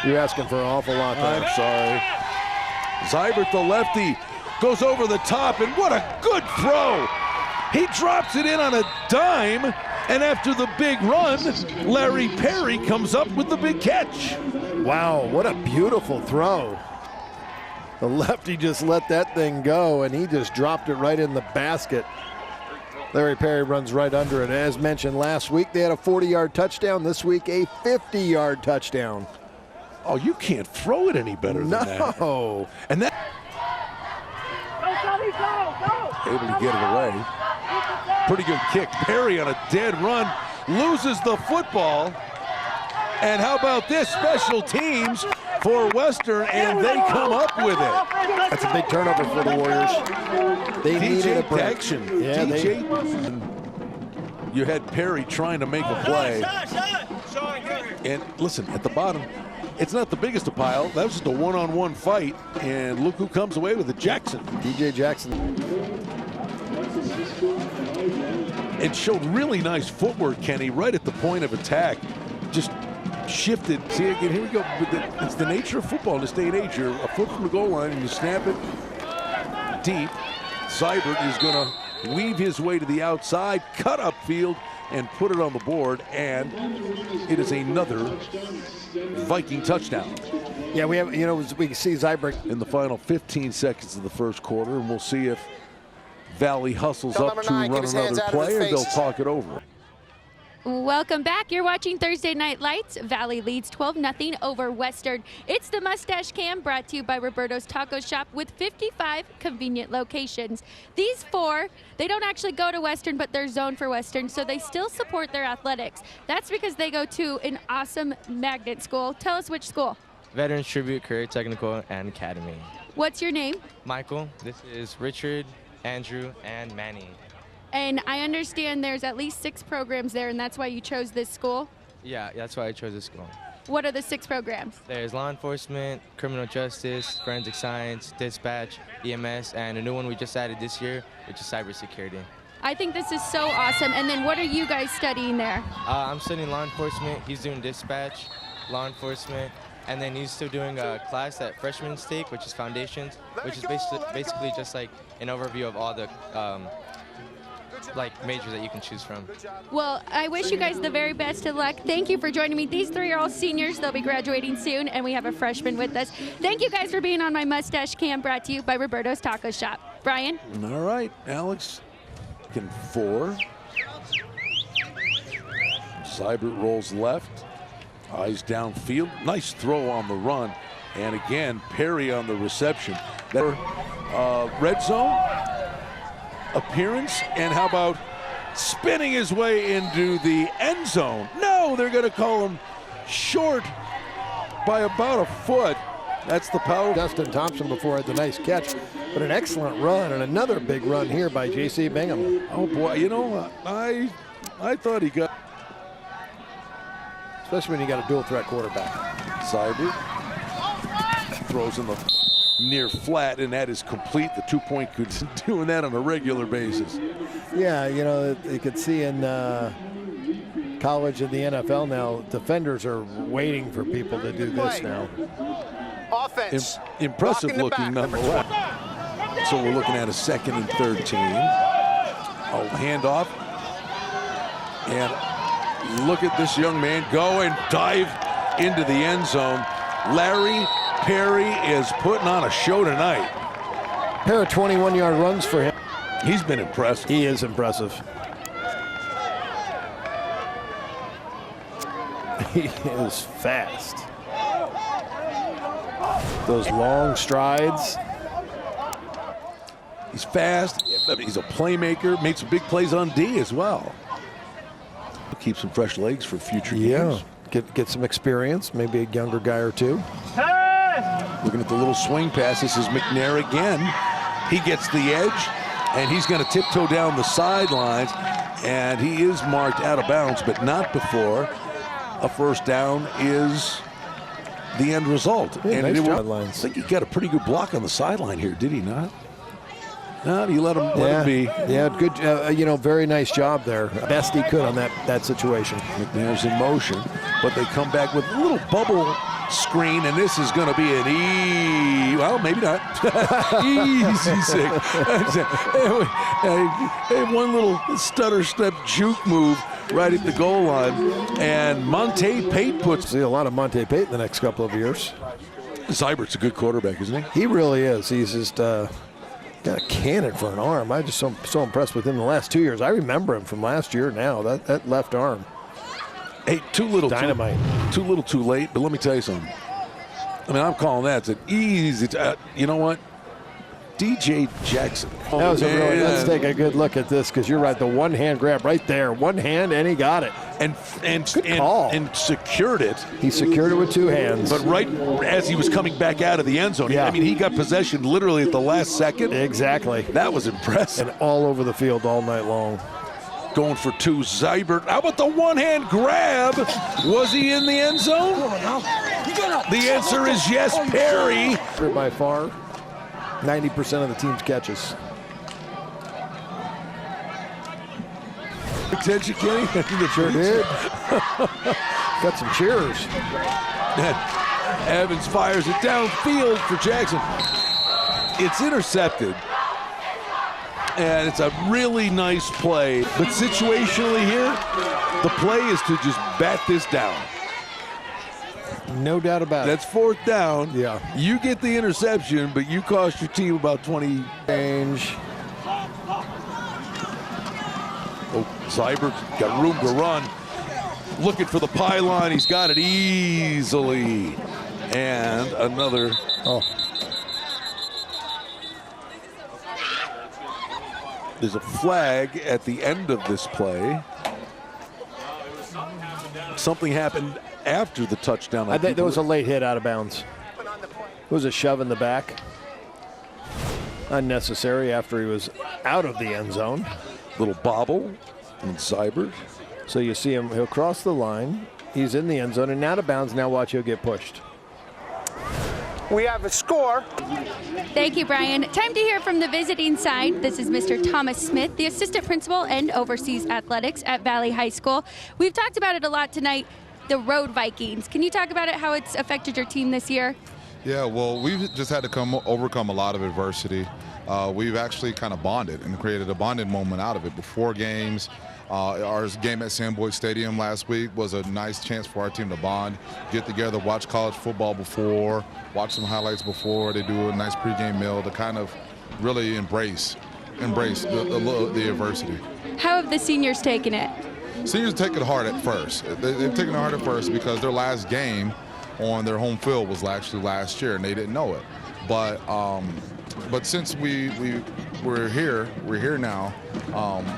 You're asking for an awful lot there. I'm sorry. Zybert, the lefty, goes over the top, and what a good throw. He drops it in on a dime, and after the big run, Larry Perry comes up with the big catch. Wow, what a beautiful throw. The lefty just let that thing go, and he just dropped it right in the basket. Larry Perry runs right under it. As mentioned last week, they had a 40-yard touchdown. This week, a 50-yard touchdown. Oh, you can't throw it any better than that. No. And that... Able to get it away. Pretty good kick. Perry on a dead run, loses the football. And how about this? Special teams for Western, and they come up with it. That's a big turnover for the Warriors. They needed a break. Action. Yeah, You had Perry trying to make a play. And listen, at the bottom, it's not the biggest of pile. That was just a one-on-one fight. And look who comes away with it, Jackson. DJ Jackson. It showed really nice footwork, Kenny, right at the point of attack. Just shifted. See again, here we go. It's the nature of football in this day and age. You're a foot from the goal line and you snap it deep. Zybert is going to weave his way to the outside, cut up field, and put it on the board, and it is another Viking touchdown. Yeah, we have, we can see Zybert in the final 15 seconds of the first quarter, and we'll see if Valley hustles up to run another play, or they'll talk it over. Welcome back. You're watching Thursday Night Lights. Valley leads 12-0 over Western. It's the Mustache Cam, brought to you by Roberto's Taco Shop with 55 convenient locations. These four, they don't actually go to Western, but they're zoned for Western, so they still support their athletics. That's because they go to an awesome magnet school. Tell us which school. Veterans Tribute Career Technical and Academy. What's your name? Michael. This is Richard, Andrew, and Manny. And I understand there's at least 6 programs there, and that's why you chose this school? Yeah, that's why I chose this school. What are the 6 programs? There's law enforcement, criminal justice, forensic science, dispatch, EMS, and a new one we just added this year, which is cybersecurity. I think this is so awesome. And then what are you guys studying there? I'm studying law enforcement. He's doing dispatch, law enforcement, and then he's still doing a class at Freshman's Take, which is Foundations, which is basically just like an overview of all the majors that you can choose from. Well, I wish you guys the very best of luck. Thank you for joining me. These 3 are all seniors. They'll be graduating soon, and we have a freshman with us. Thank you guys for being on my Mustache Cam, brought to you by Roberto's Taco Shop. Brian? All right, Alex, 4. Zybert rolls left, eyes downfield. Nice throw on the run, and again, Perry on the reception. That red zone appearance, and how about spinning his way into the end zone? No, they're going to call him short by about a foot. That's the power. Dustin Thompson before had the nice catch, but an excellent run, and another big run here by J.C. Bingham. Oh boy, I thought he got, especially when you got a dual threat quarterback. Zybert throws in the near flat, and that is complete. The 2-point could doing that on a regular basis. Yeah, you could see in college and the NFL now, defenders are waiting for people to do this now. Offense. Impressive looking nonetheless. So we're looking at a 2nd and 13. Oh, handoff. And look at this young man go and dive into the end zone. Larry Perry is putting on a show tonight. Pair of 21-yard runs for him. He's been impressive. He is impressive. He is fast. Those long strides. He's fast. He's a playmaker. Made some big plays on D as well. Keep some fresh legs for future games. Get some experience. Maybe a younger guy or 2. Looking at the little swing pass. This is McNair again. He gets the edge, and he's going to tiptoe down the sidelines, and he is marked out of bounds, but not before a first down is the end result. Yeah, and nice I think he got a pretty good block on the sideline here, did he not? No, you let him be. Yeah, good. Very nice job there. Best he could on that situation. McNair's in motion, but they come back with a little bubble screen, and this is going to be an well, maybe not. Easy six. One little stutter step juke move right at the goal line, and Monte Pate puts. See a lot of Monte Pate in the next couple of years. Zeibert's a good quarterback, isn't he? He really is. He's just got a cannon for an arm. I just so impressed with him the last 2 years. I remember him from last year now, that left arm. Hey, too little, dynamite. Too little, too late. But let me tell you something. I mean, I'm calling that. It's an easy. You know what? DJ Jackson. That was let's take a good look at this, because you're right. The one-hand grab right there. One hand, and he got it. And secured it. He secured it with two hands. But right as he was coming back out of the end zone, I mean, he got possession literally at the last second. Exactly. That was impressive. And all over the field all night long. Going for two, Zeibert. How about the one-hand grab? Was he in the end zone? The answer is yes, Perry. By far, 90% of the team's catches. Attention, Kenny. Sure did. Got some cheers. Evans fires it downfield for Jackson. It's intercepted. And it's a really nice play. But situationally here, the play is to just bat this down. No doubt about That's fourth down. Yeah. You get the interception, but you cost your team about 20. Range. Oh, Zeibert got room to run. Looking for the pylon. He's got it easily. And another. Oh. There's a flag at the end of this play. Something happened after the touchdown. I think there was a late hit out of bounds. It was a shove in the back. Unnecessary after he was out of the end zone. Little bobble and Zeibert. So you see him, he'll cross the line. He's in the end zone and out of bounds. Now watch, he'll get pushed. We have a score. Thank you, Brian. Time to hear from the visiting side. This is Mr. Thomas Smith, the assistant principal and oversees athletics at Valley High School. We've talked about it a lot tonight, the Road Vikings. Can you talk about it, how it's affected your team this year? Yeah, well, we've just had to overcome a lot of adversity. We've actually kind of bonded and created a bonding moment out of it before games. Our game at Sam Boyd Stadium last week was a nice chance for our team to bond, get together, watch college football before, watch some highlights before. They do a nice pregame meal to kind of really embrace the adversity. How have the seniors taken it? Seniors take it hard at first. They've taken it hard at first because their last game on their home field was actually last year, and they didn't know it. But since we're here now.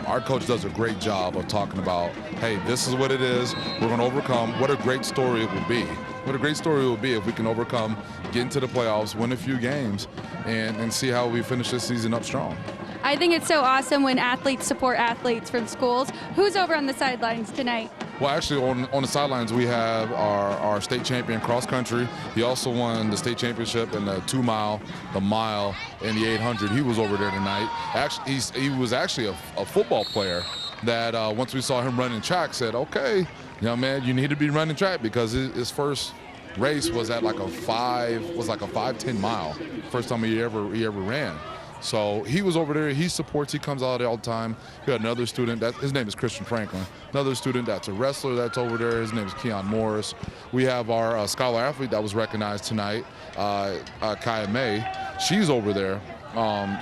Our coach does a great job of talking about, hey, this is what it is. We're going to overcome. What a great story it will be. What a great story it will be if we can overcome, get into the playoffs, win a few games, and see how we finish this season up strong. I think it's so awesome when athletes support athletes from schools. Who's over on the sidelines tonight? Well, actually, on the sidelines, we have our state champion cross country. He also won the state championship in the 2 mile, the mile, and the 800. He was over there tonight. Actually, he was actually a football player that once we saw him running track, said, okay, young man, you need to be running track, because his first race was at like a 5-10 mile. First time he ever ran. So he was over there. He supports. He comes out there all the time. We got another student. His name is Christian Franklin. Another student that's a wrestler that's over there. His name is Keon Morris. We have our scholar athlete that was recognized tonight, Kaya May. She's over there.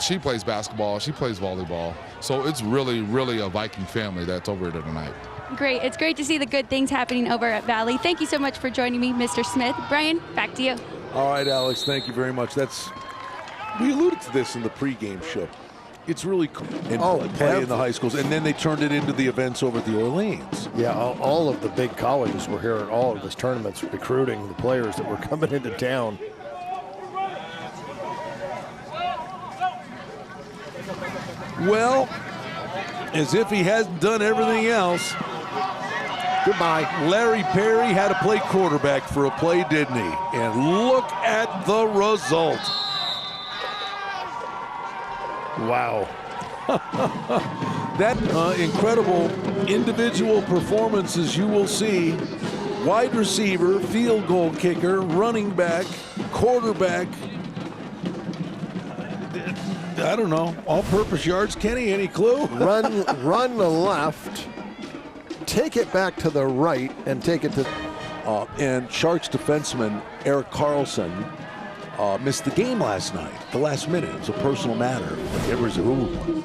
She plays basketball. She plays volleyball. So it's really, really a Viking family that's over there tonight. Great. It's great to see the good things happening over at Valley. Thank you so much for joining me, Mr. Smith. Brian, back to you. All right, Alex, thank you very much. We alluded to this in the pregame show. It's really cool play in the high schools, and then they turned it into the events over at the Orleans. Yeah, all of the big colleges were here at all of these tournaments, recruiting the players that were coming into town. Well, as if he hasn't done everything else, goodbye. Larry Perry had to play quarterback for a play, didn't he? And look at the result. Wow. That incredible individual performances you will see wide receiver, field goal kicker, running back, quarterback. I don't know. All-purpose yards, Kenny, any clue? Run the left, take it back to the right, and take it to... And Sharks defenseman Eric Carlson missed the game last night, the last minute. It was a personal matter. It was, ooh.